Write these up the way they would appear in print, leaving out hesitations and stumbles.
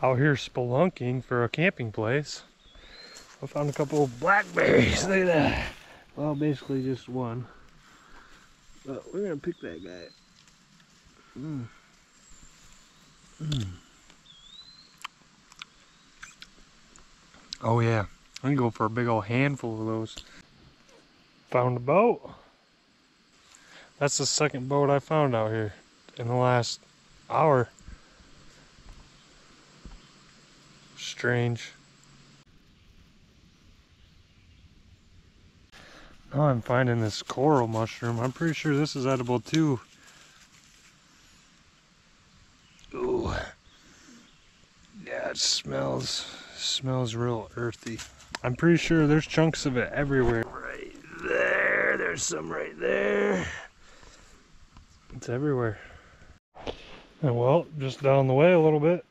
out here spelunking for a camping place. I found a couple of blackberries. Look at that. Well, basically just one. But we're gonna pick that guy. Oh yeah, I can go for a big old handful of those. Found a boat. That's the second boat I found out here in the last hour. Strange. Now I'm finding this coral mushroom. I'm pretty sure this is edible too. Ooh. Yeah, it smells real earthy. I'm pretty sure there's chunks of it everywhere. Right there. There's some right there. It's everywhere. And well, just down the way a little bit,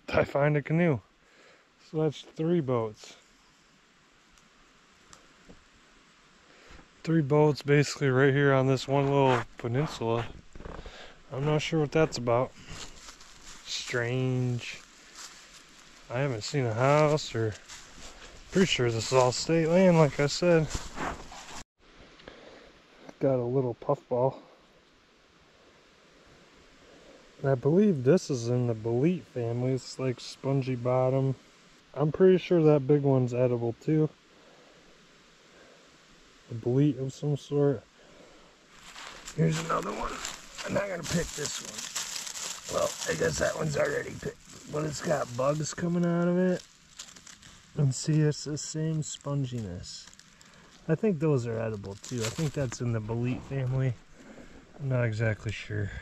I find a canoe. So that's 3 boats. 3 boats basically right here on this one little peninsula. I'm not sure what that's about. Strange. I haven't seen a house, or pretty sure this is all state land, like I said. Got a little puffball. And I believe this is in the bolete family. It's like spongy bottom. I'm pretty sure that big one's edible too. A bolete of some sort. Here's another one. I'm not gonna pick this one. Well, I guess that one's already picked. But it's got bugs coming out of it. And see, it's the same sponginess. I think those are edible too. I think that's in the bolete family. I'm not exactly sure.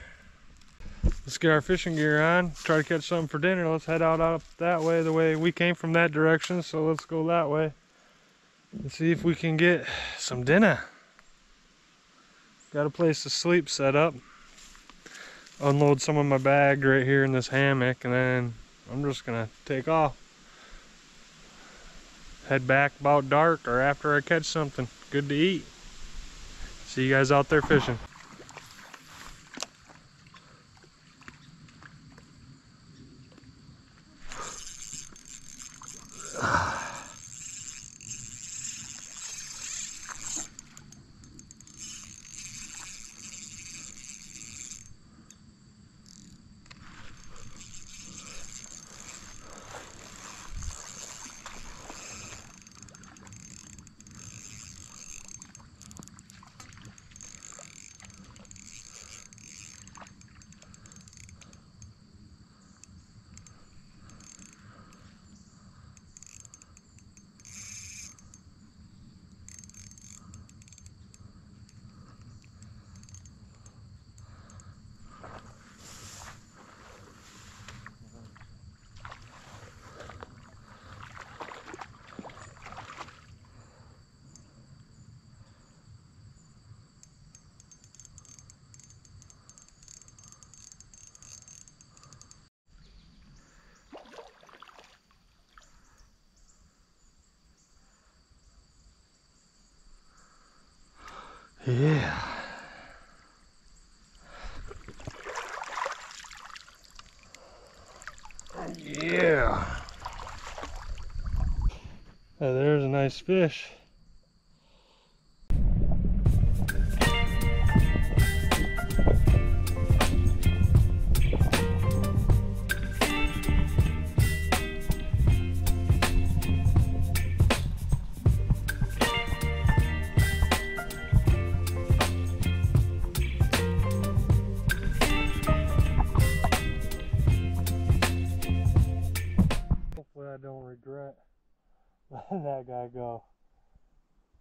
Let's get our fishing gear on, try to catch something for dinner. Let's head out up that way, the way we came from that direction, so let's go that way and see if we can get some dinner. Got a place to sleep set up. Unload some of my bag right here in this hammock, and then I'm just gonna take off. Head back about dark or after I catch something good to eat. See you guys out there fishing. Yeah. Yeah. There's a nice fish. Hopefully I don't regret letting that guy go.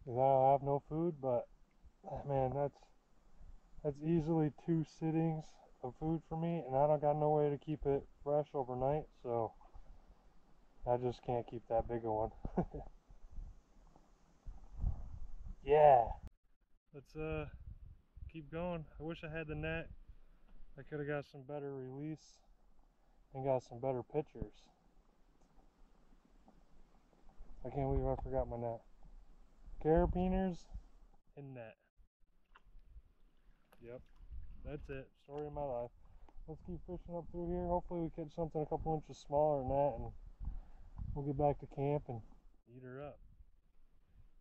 'Cause I don't have no food, but man, that's easily 2 sittings of food for me, and I don't got no way to keep it fresh overnight, so I just can't keep that big of one. Yeah. Let's keep going. I wish I had the net. I could have got some better release and got some better pictures. I can't believe I forgot my net. Carabiners and net. Yep, that's it. Story of my life. let's keep fishing up through here. Hopefully we catch something a couple inches smaller than that, and we'll get back to camp and eat her up.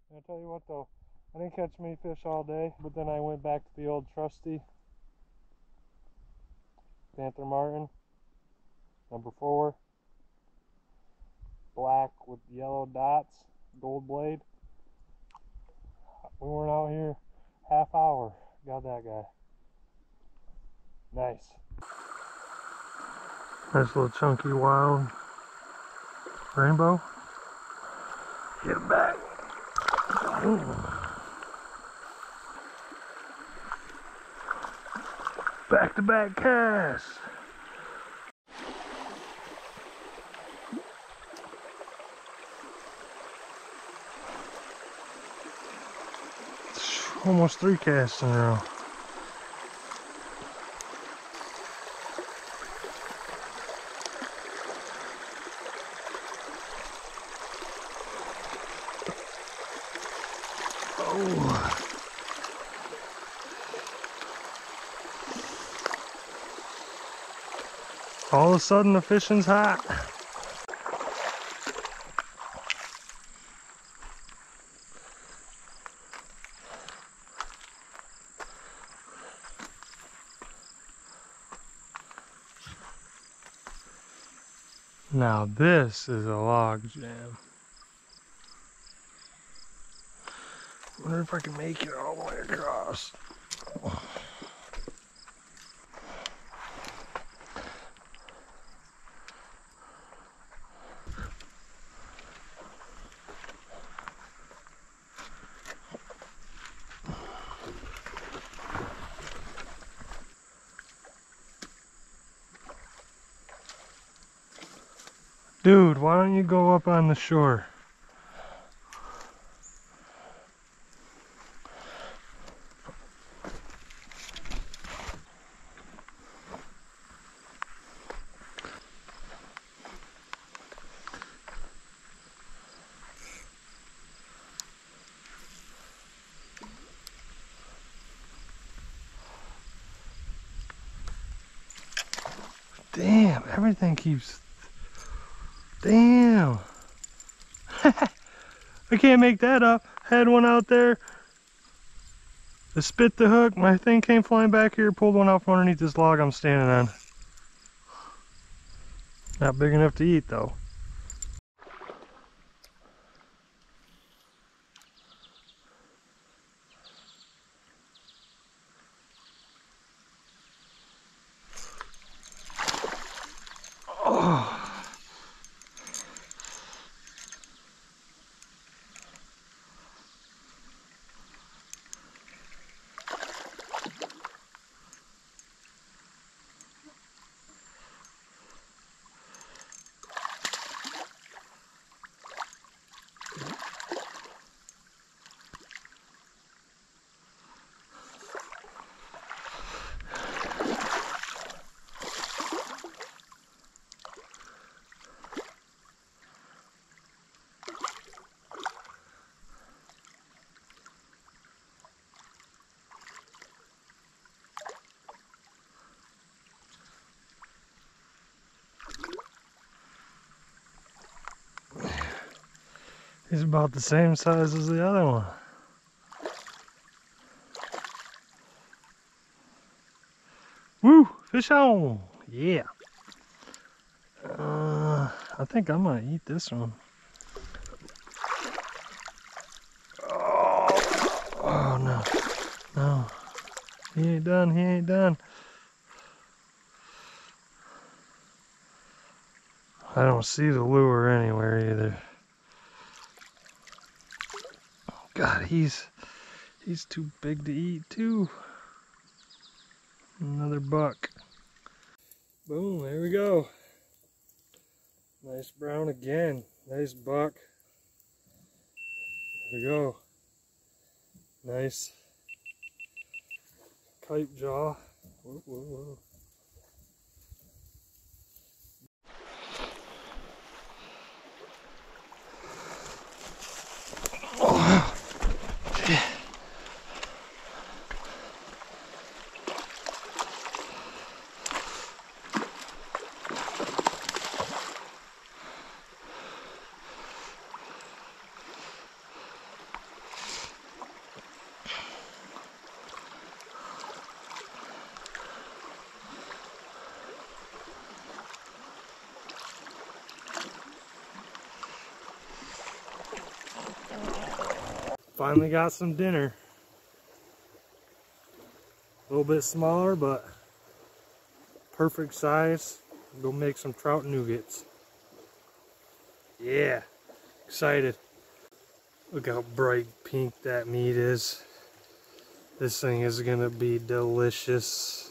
And I'll tell you what though, I didn't catch many fish all day, but then I went back to the old trusty Panther Martin, number 4, black with yellow dots, gold blade. We weren't out here half hour, got that guy. Nice. Nice little chunky wild rainbow. Get it back. Ooh. Back-to-back cast. Almost 3 casts in a row. Oh. All of a sudden the fishing's hot. Now this is a log jam. Wonder if I can make it all the way across. Dude, why don't you go up on the shore? Damn, everything keeps... Damn. I can't make that up. Had one out there. I spit the hook. My thing came flying back here. Pulled one out from underneath this log I'm standing on. Not big enough to eat though. Oh. He's about the same size as the other one. Woo! Fish on! Yeah! I think I'm gonna eat this one. Oh no. No. He ain't done, he ain't done. I don't see the lure anywhere either. God, he's too big to eat too. Another buck. Boom, there we go. Nice brown again. Nice buck. There we go. Nice kite jaw. Whoa, whoa, whoa. Oh, shit. Finally got some dinner. A little bit smaller, but perfect size. Go make some trout nougats. Yeah, excited. Look how bright pink that meat is. This thing is gonna be delicious.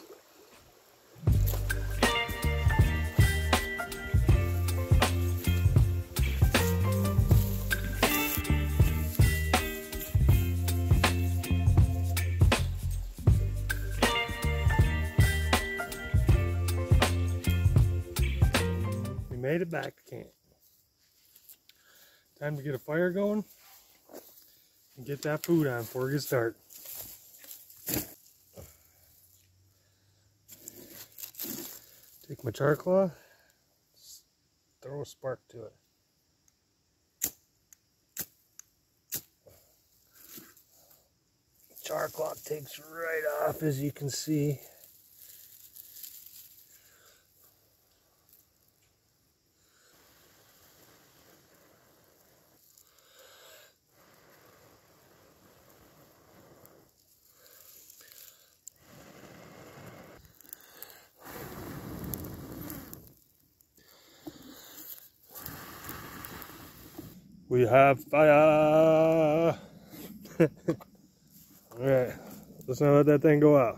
We made it back to camp. Time to get a fire going and get that food on before it gets dark. Take my char claw, throw a spark to it. Char cloth takes right off, as you can see. We have fire! Alright, let's not let that thing go out.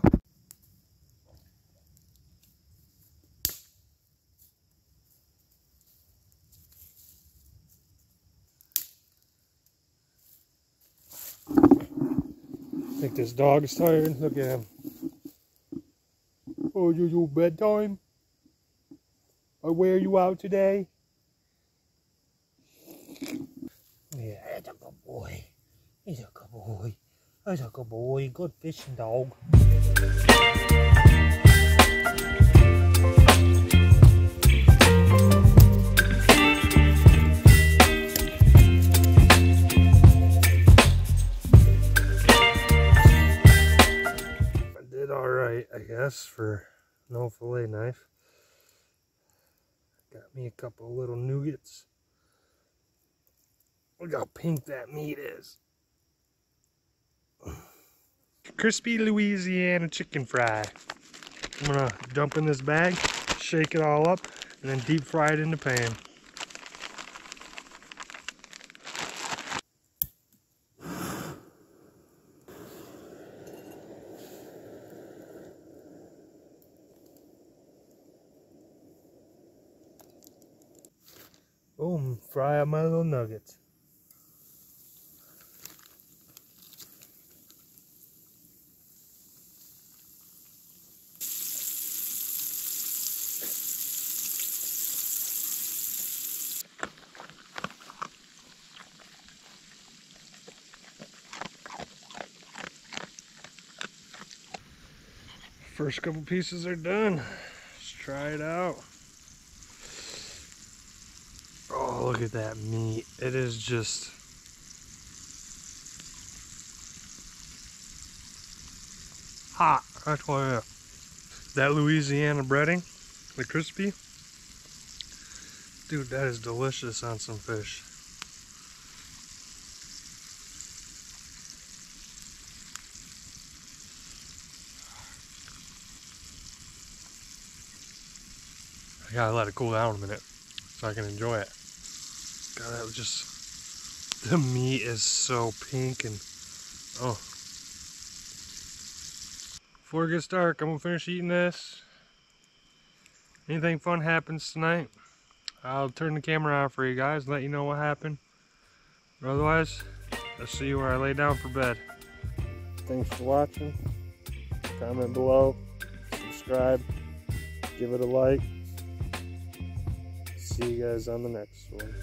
I think this dog is tired. Look at him. Oh, you bedtime? I wear you out today? Yeah, that's a good boy. He's a good boy. That's a good boy. Good fishing dog. I did alright, I guess, for no fillet knife. Got me a couple of little nougats. Look how pink that meat is. Crispy Louisiana chicken fry. I'm gonna dump in this bag, shake it all up, and then deep fry it in the pan. Boom, fry up my little nuggets. First couple pieces are done. Let's try it out. Oh, look at that meat. It is just hot. That's what it is. That Louisiana breading, the crispy. Dude, that is delicious on some fish. I gotta let it cool down a minute so I can enjoy it. God, that was just, the meat is so pink and, oh. Before it gets dark, I'm gonna finish eating this. Anything fun happens tonight, I'll turn the camera on for you guys and let you know what happened. But otherwise, I'll see you where I lay down for bed. Thanks for watching. Comment below, subscribe, give it a like. See you guys on the next one.